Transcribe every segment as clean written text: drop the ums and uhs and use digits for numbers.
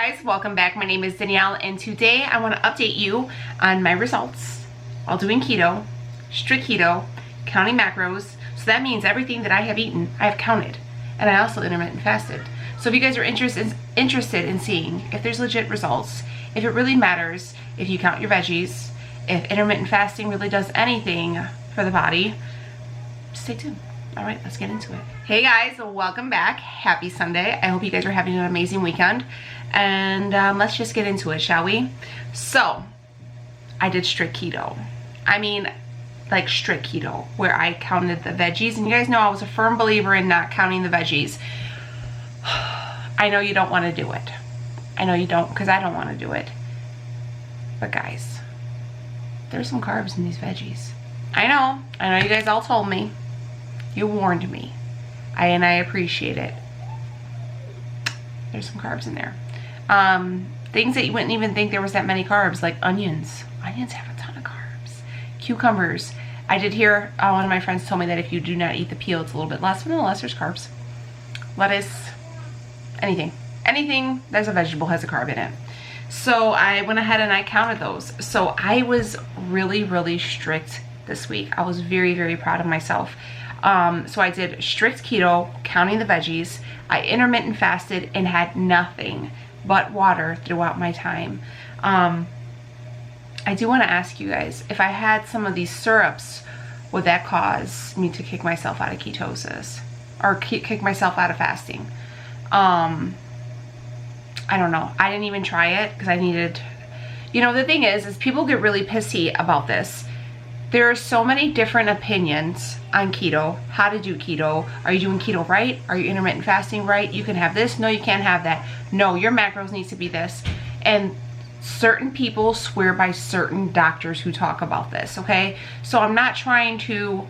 Guys, welcome back. My name is Danielle and today I want to update you on my results while doing keto, strict keto, counting macros. So that means everything that I have eaten, I have counted, and I also intermittent fasted. So if you guys are interested in seeing if there's legit results, if it really matters, if you count your veggies, if intermittent fasting really does anything for the body, stay tuned. All right, let's get into it. Hey guys, welcome back. Happy Sunday. I hope you guys are having an amazing weekend. And let's just get into it, shall we? So, I did strict keto. I mean, like strict keto, where I counted the veggies. And you guys know I was a firm believer in not counting the veggies. I know you don't want to do it. I know you don't, because I don't want to do it. But guys, there's some carbs in these veggies. I know you guys all told me. You warned me. And I appreciate it. There's some carbs in there. Things that you wouldn't even think there was that many carbs, like onions. Onions have a ton of carbs. Cucumbers. I did hear, one of my friends told me that if you do not eat the peel, it's a little bit less, but nonetheless, there's carbs. Lettuce, anything. Anything that's a vegetable has a carb in it. So I went ahead and I counted those. So I was really, really strict this week. I was very, very proud of myself. So I did strict keto, counting the veggies. I intermittent fasted and had nothing but water throughout my time. I do want to ask you guys, if I had some of these syrups, would that cause me to kick myself out of ketosis? Or kick myself out of fasting? I don't know. I didn't even try it because I needed... You know, the thing is people get really pissy about this. There are so many different opinions on keto, how to do keto. Are you doing keto right? Are you intermittent fasting right? You can have this. No, you can't have that. No, your macros needs to be this. And certain people swear by certain doctors who talk about this, okay? So I'm not trying to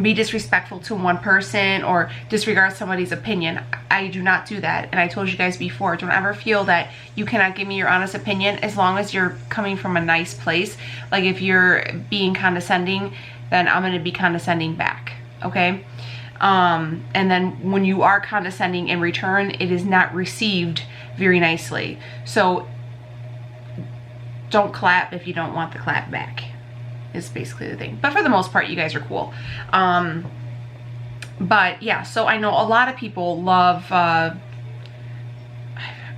be disrespectful to one person or disregard somebody's opinion. I do not do that. And I told you guys before, don't ever feel that you cannot give me your honest opinion as long as you're coming from a nice place. Like if you're being condescending, then I'm going to be condescending back. Okay? And then when you are condescending in return, it is not received very nicely. So don't clap if you don't want the clap back. Is basically the thing. But for the most part, you guys are cool. But yeah, so I know a lot of people love, I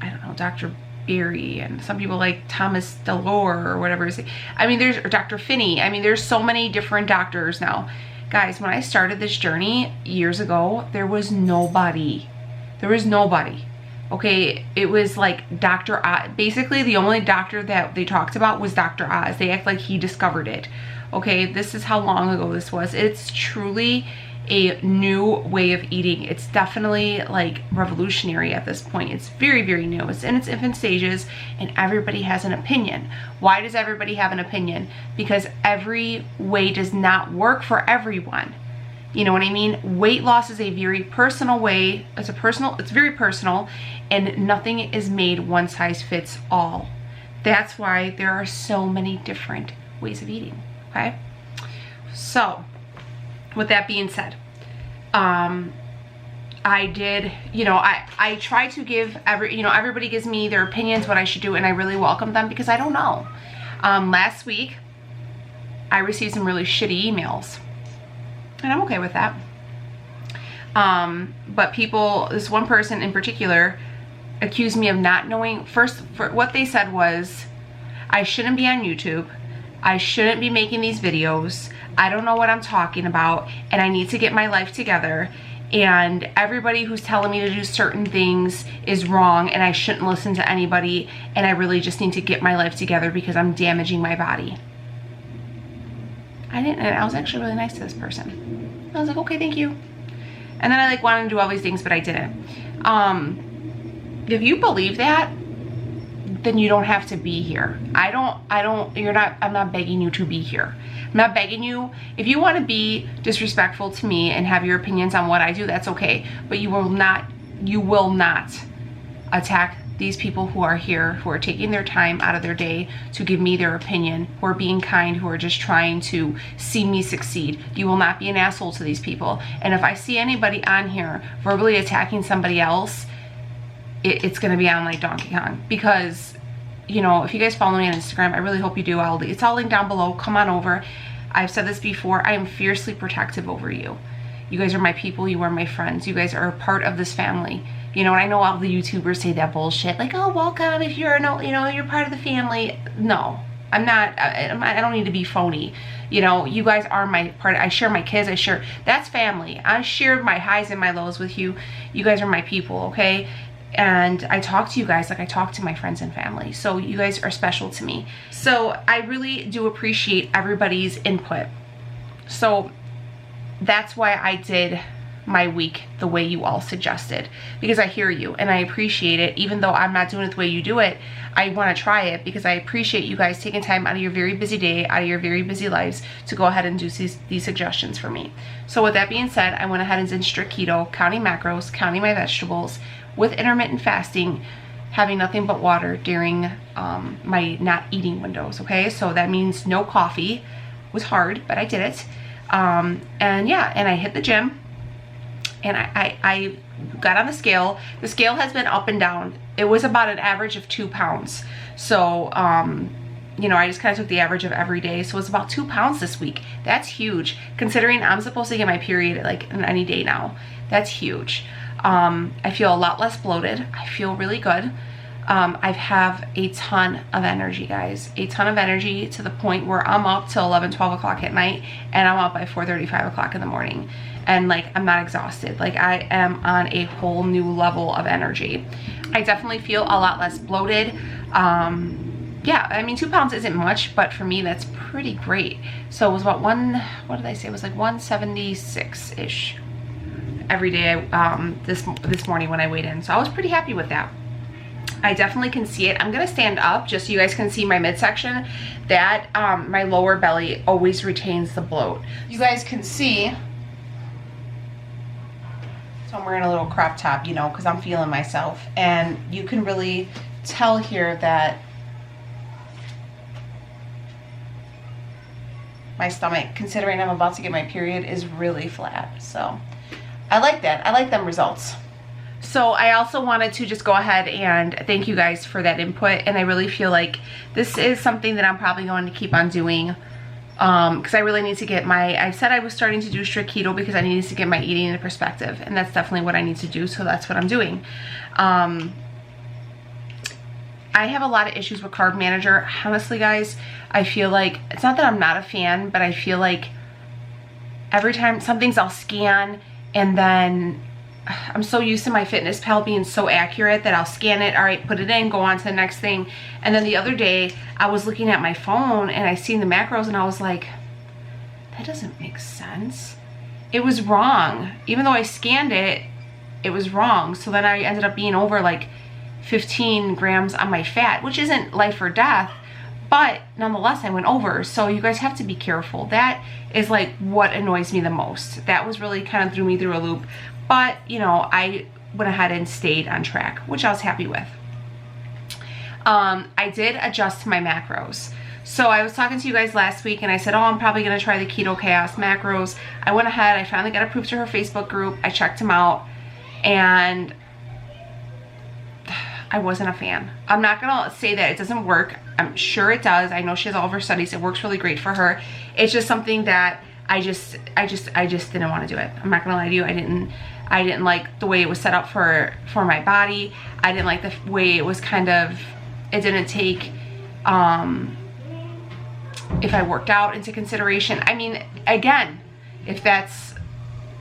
don't know, Dr. Berry, and some people like Thomas Delore or whatever. I mean, there's Dr. Finney. I mean, there's so many different doctors now. Guys, when I started this journey years ago, there was nobody. There was nobody. Okay, it was like Dr. Oz. Basically, the only doctor that they talked about was Dr. Oz. They act like he discovered it. Okay, this is how long ago this was. It's truly a new way of eating. It's definitely like revolutionary at this point. It's very, very new. It's in its infant stages and everybody has an opinion. Why does everybody have an opinion? Because every way does not work for everyone. You know what I mean? Weight loss is a very personal way. It's very personal, and nothing is made one size fits all. That's why there are so many different ways of eating, okay? So, with that being said, I did, I try to give everybody gives me their opinions, what I should do, and I really welcome them because I don't know. Last week, I received some really shitty emails. And I'm okay with that. But this one person in particular accused me of not knowing. What they said was, I shouldn't be on YouTube. I shouldn't be making these videos. I don't know what I'm talking about. And I need to get my life together. And everybody who's telling me to do certain things is wrong. And I shouldn't listen to anybody. And I really just need to get my life together because I'm damaging my body. I was actually really nice to this person. I was like, okay, thank you. And then I wanted to do all these things, but I didn't. If you believe that, then you don't have to be here. I'm not begging you to be here. I'm not begging you. If you want to be disrespectful to me and have your opinions on what I do, that's okay. But you will not attack these people who are here, who are taking their time out of their day to give me their opinion, who are being kind, who are just trying to see me succeed. You will not be an asshole to these people. And if I see anybody on here verbally attacking somebody else, it's gonna be on like Donkey Kong, because you know, if you guys follow me on Instagram, I really hope you do. It's all linked down below. Come on over. I've said this before, I am fiercely protective over you. You guys are my people, you are my friends, you guys are a part of this family. You know, and I know all the YouTubers say that bullshit, like, oh, welcome if you're no, you know, you're part of the family. No, I'm not. I don't need to be phony. You know, you guys are my part. I share my kids. That's family. I shared my highs and my lows with you. You guys are my people, okay? And I talk to you guys like I talk to my friends and family. So you guys are special to me. So I really do appreciate everybody's input. So that's why I did my week the way you all suggested, because I hear you and I appreciate it. Even though I'm not doing it the way you do it, I want to try it because I appreciate you guys taking time out of your very busy day, out of your very busy lives, to go ahead and do these suggestions for me. So with that being said, I went ahead and did strict keto, counting macros, counting my vegetables, with intermittent fasting, having nothing but water during my not eating windows. Okay, so that means no coffee. It was hard, but I did it. And yeah, and I hit the gym, and I got on the scale. The scale has been up and down. It was about an average of 2 pounds. So, you know, I just kind of took the average of every day. So it's about 2 pounds this week. That's huge, considering I'm supposed to get my period like in any day now. That's huge. I feel a lot less bloated. I feel really good. I have a ton of energy, guys. A ton of energy, to the point where I'm up till 11, 12 o'clock at night, and I'm up by 4:30, 5 o'clock in the morning. And like, I'm not exhausted. Like, I am on a whole new level of energy. I definitely feel a lot less bloated. Yeah, I mean, 2 pounds isn't much, but for me, that's pretty great. So it was about what did I say? It was like 176-ish every day this morning when I weighed in. So I was pretty happy with that. I definitely can see it. I'm gonna stand up just so you guys can see my midsection. That my lower belly always retains the bloat. You guys can see. So I'm wearing a little crop top, you know, because I'm feeling myself. And you can really tell here that my stomach, considering I'm about to get my period, is really flat. So I like that. I like them results. So I also wanted to just go ahead and thank you guys for that input. And I really feel like this is something that I'm probably going to keep on doing. Because I really need to get I said I was starting to do strict keto because I needed to get my eating into perspective. And that's definitely what I need to do. So that's what I'm doing. I have a lot of issues with Carb Manager. Honestly, guys, I feel like, it's not that I'm not a fan, but I feel like every time some things I'll scan, and then I'm so used to my MyFitnessPal being so accurate that I'll scan it, all right, put it in, go on to the next thing. And then the other day I was looking at my phone and I seen the macros and I was like, that doesn't make sense. It was wrong. Even though I scanned it, it was wrong. So then I ended up being over like 15 grams on my fat, which isn't life or death, but nonetheless I went over. So you guys have to be careful. That is like what annoys me the most. That was really kind of threw me through a loop. But, you know, I went ahead and stayed on track, which I was happy with. I did adjust my macros. So I was talking to you guys last week and I said, oh, I'm probably going to try the Keto Chaos macros. I went ahead, I finally got approved to her Facebook group. I checked them out and I wasn't a fan. I'm not going to say that it doesn't work. I'm sure it does. I know she has all of her studies. It works really great for her. It's just something that I just didn't want to do it. I'm not going to lie to you. I didn't like the way it was set up for my body. I didn't like the way it was kind of, it didn't take if I worked out into consideration. I mean, again, if that's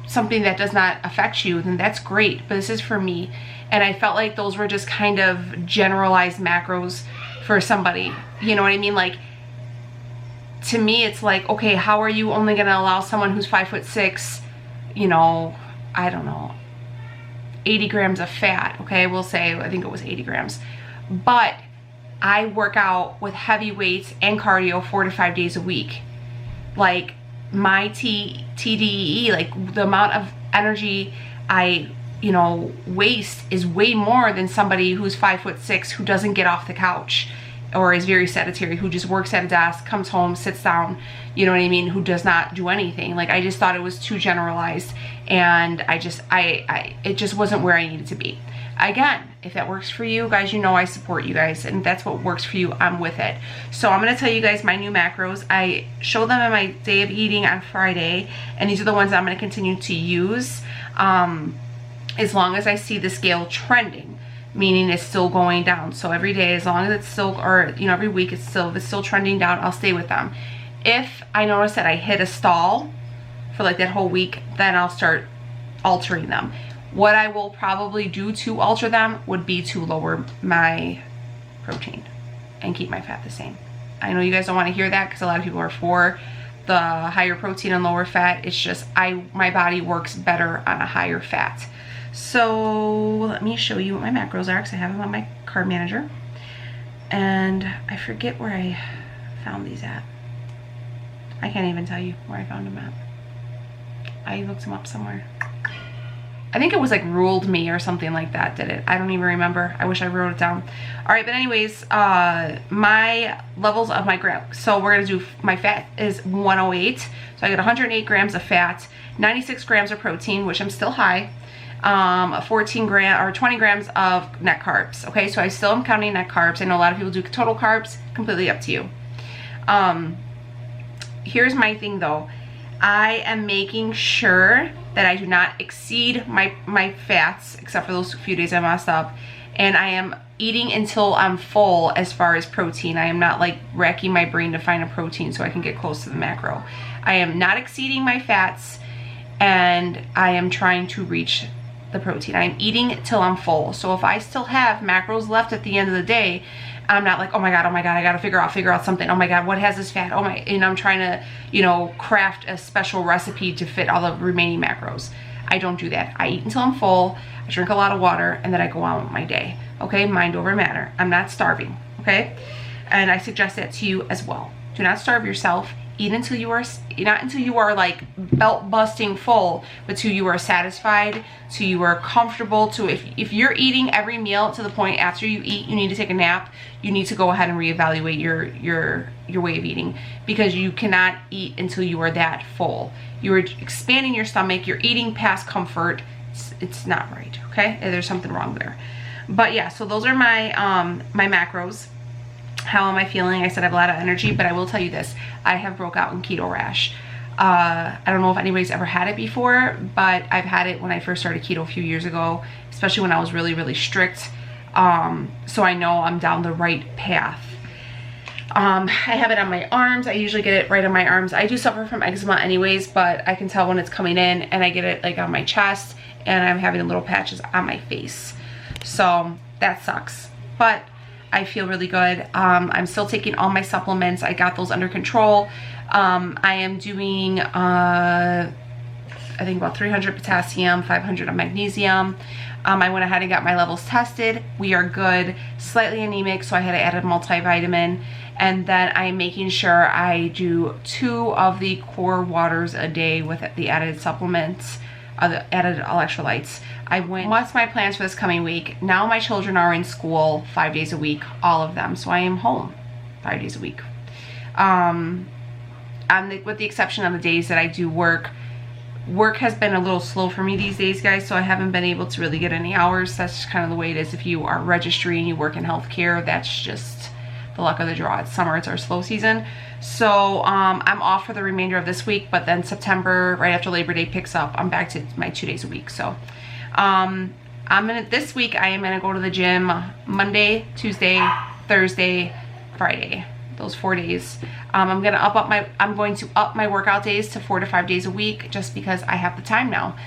something that does not affect you, then that's great, but this is for me. And I felt like those were just kind of generalized macros for somebody, you know what I mean? Like, to me, it's like, okay, how are you only gonna allow someone who's 5'6", you know, I don't know, 80 grams of fat, okay? We'll say, I think it was 80 grams. But I work out with heavy weights and cardio 4 to 5 days a week. Like, my TDEE, like the amount of energy I, you know, waste is way more than somebody who's 5'6", who doesn't get off the couch or is very sedentary, who just works at a desk, comes home, sits down, you know what I mean, who does not do anything. Like, I just thought it was too generalized, and it just wasn't where I needed to be. Again, if that works for you guys, you know I support you guys, and if that's what works for you, I'm with it. So I'm going to tell you guys my new macros. I show them in my day of eating on Friday, and these are the ones I'm going to continue to use as long as I see the scale trending, meaning it's still going down. So every day, as long as it's still, or you know, every week if it's still trending down, I'll stay with them. If I notice that I hit a stall for like that whole week, then I'll start altering them. What I will probably do to alter them would be to lower my protein and keep my fat the same. I know you guys don't want to hear that because a lot of people are for the higher protein and lower fat. It's just my body works better on a higher fat. So let me show you what my macros are because I have them on my carb manager. And I forget where I found these at. I can't even tell you where I found them at. I looked them up somewhere. I think it was like Ruled Me or something like that did it. I don't even remember. I wish I wrote it down. All right, but anyways, my levels of my grams. So we're gonna do, my fat is 108. So I get 108 grams of fat, 96 grams of protein, which I'm still high, 20 grams of net carbs. Okay, so I still am counting net carbs. I know a lot of people do total carbs, completely up to you. Here's my thing though. I am making sure that I do not exceed my fats, except for those few days I messed up. And I am eating until I'm full as far as protein. I am not like racking my brain to find a protein so I can get close to the macro. I am not exceeding my fats, and I am trying to reach the protein. I'm eating till I'm full. So if I still have macros left at the end of the day, I'm not like, oh my God, I gotta figure out something. Oh my God, what has this fat? Oh my, and I'm trying to, you know, craft a special recipe to fit all the remaining macros. I don't do that. I eat until I'm full, I drink a lot of water, and then I go on with my day. Okay, mind over matter. I'm not starving, okay? And I suggest that to you as well. Do not starve yourself. Eat until you are, not until you are like belt busting full, but till you are satisfied, till you are comfortable, to if you're eating every meal to the point after you eat, you need to take a nap, you need to go ahead and reevaluate your way of eating, because you cannot eat until you are that full. You are expanding your stomach, you're eating past comfort. It's not right, okay? There's something wrong there. But yeah, so those are my my macros. How am I feeling? I said I have a lot of energy, but I will tell you this. I have broke out in keto rash. I don't know if anybody's ever had it before, but I've had it when I first started keto a few years ago, especially when I was really, really strict. So I know I'm down the right path. I have it on my arms. I usually get it right on my arms. I do suffer from eczema anyways, but I can tell when it's coming in, and I get it like on my chest, and I'm having little patches on my face. So that sucks. But I feel really good. I'm still taking all my supplements. I got those under control. I am doing, I think about 300 potassium, 500 of magnesium. I went ahead and got my levels tested. We are good. Slightly anemic, so I had to add a multivitamin. And then I'm making sure I do 2 of the core waters a day with the added supplements, the added electrolytes. What's my plans for this coming week? Now my children are in school 5 days a week, all of them. So I am home 5 days a week. With the exception of the days that I do work. Work has been a little slow for me these days, guys, so I haven't been able to really get any hours. That's just kind of the way it is. If you are registry and you work in healthcare, that's just the luck of the draw. It's summer, it's our slow season. So I'm off for the remainder of this week, but then September, right after Labor Day picks up, I'm back to my 2 days a week. So this week I am gonna go to the gym Monday, Tuesday, Thursday, Friday. Those 4 days. I'm going to up my workout days to 4 to 5 days a week, just because I have the time now.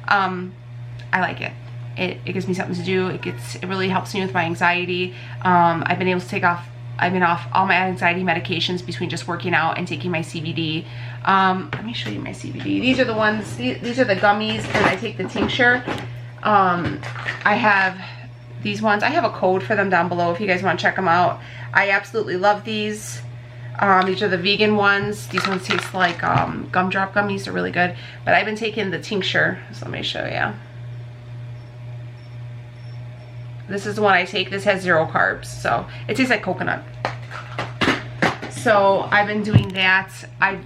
I like it. It gives me something to do. It really helps me with my anxiety. I've been able to I've been off all my anxiety medications between just working out and taking my CBD. Let me show you my CBD. These are the ones, these are the gummies, and I take the tincture. I have these ones. I have a code for them down below if you guys want to check them out. I absolutely love these. These are the vegan ones. These ones taste like gumdrop gummies. They're really good. But I've been taking the tincture. So let me show you. This is the one I take. This has 0 carbs. So it tastes like coconut. So I've been doing that. I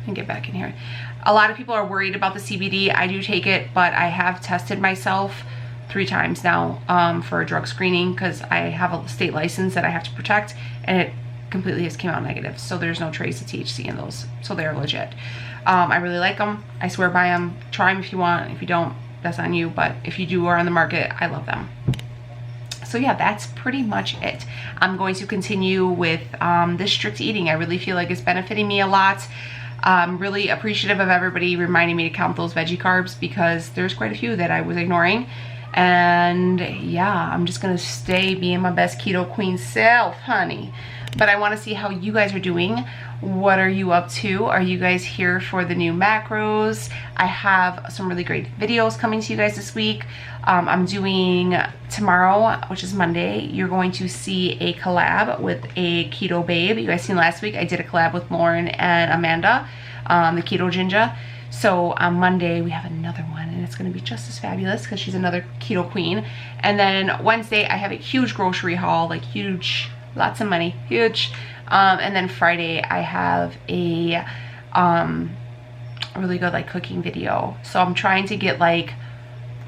can get back in here. A lot of people are worried about the CBD. I do take it, but I have tested myself 3 times now for a drug screening because I have a state license that I have to protect, and it completely has came out negative. So there's no trace of THC in those. So they're legit. I really like them. I swear by them. Try them if you want. If you don't, that's on you. But if you do are on the market, I love them. So yeah, that's pretty much it. I'm going to continue with this strict eating. I really feel like it's benefiting me a lot. I'm really appreciative of everybody reminding me to count those veggie carbs because there's quite a few that I was ignoring. And yeah, I'm just gonna stay being my best keto queen self, honey. But I want to see how you guys are doing. What are you up to? Are you guys here for the new macros? I have some really great videos coming to you guys this week. I'm doing tomorrow, which is Monday, you're going to see a collab with a keto babe. You guys seen last week, I did a collab with Lauren and Amanda, the Keto Ginger. So on Monday, we have another one, and it's going to be just as fabulous because she's another keto queen. And then Wednesday, I have a huge grocery haul, like huge, lots of money, huge. And then Friday, I have a really good like cooking video. So I'm trying to get like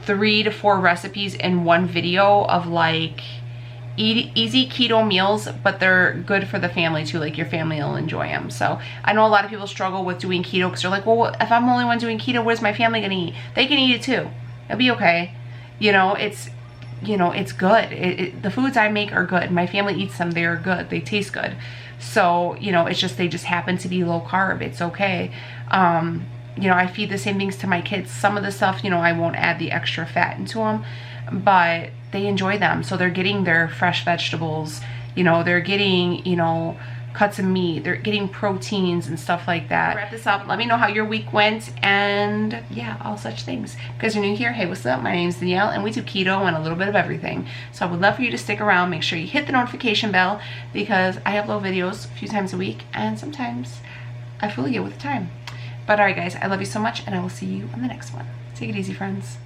3 to 4 recipes in one video of like easy keto meals, but they're good for the family too. Like your family will enjoy them. So I know a lot of people struggle with doing keto because they're like, well, if I'm the only one doing keto, where's my family gonna eat? They can eat it too. It'll be okay. You know, it's good. The foods I make are good. My family eats them. They're good. They taste good. So, you know, it's just, they just happen to be low carb. It's okay. You know, I feed the same things to my kids. Some of the stuff, you know, I won't add the extra fat into them, but they enjoy them. So they're getting their fresh vegetables, you know, they're getting, you know, cuts of meat, they're getting proteins and stuff like that. Wrap this up. Let me know how your week went, and yeah, all such things. Because you're new here, hey, what's up? My name's Danielle, and we do keto and a little bit of everything. So I would love for you to stick around. Make sure you hit the notification bell because I upload videos a few times a week, and sometimes I fully get with the time. But all right, guys, I love you so much, and I will see you on the next one. Take it easy, friends.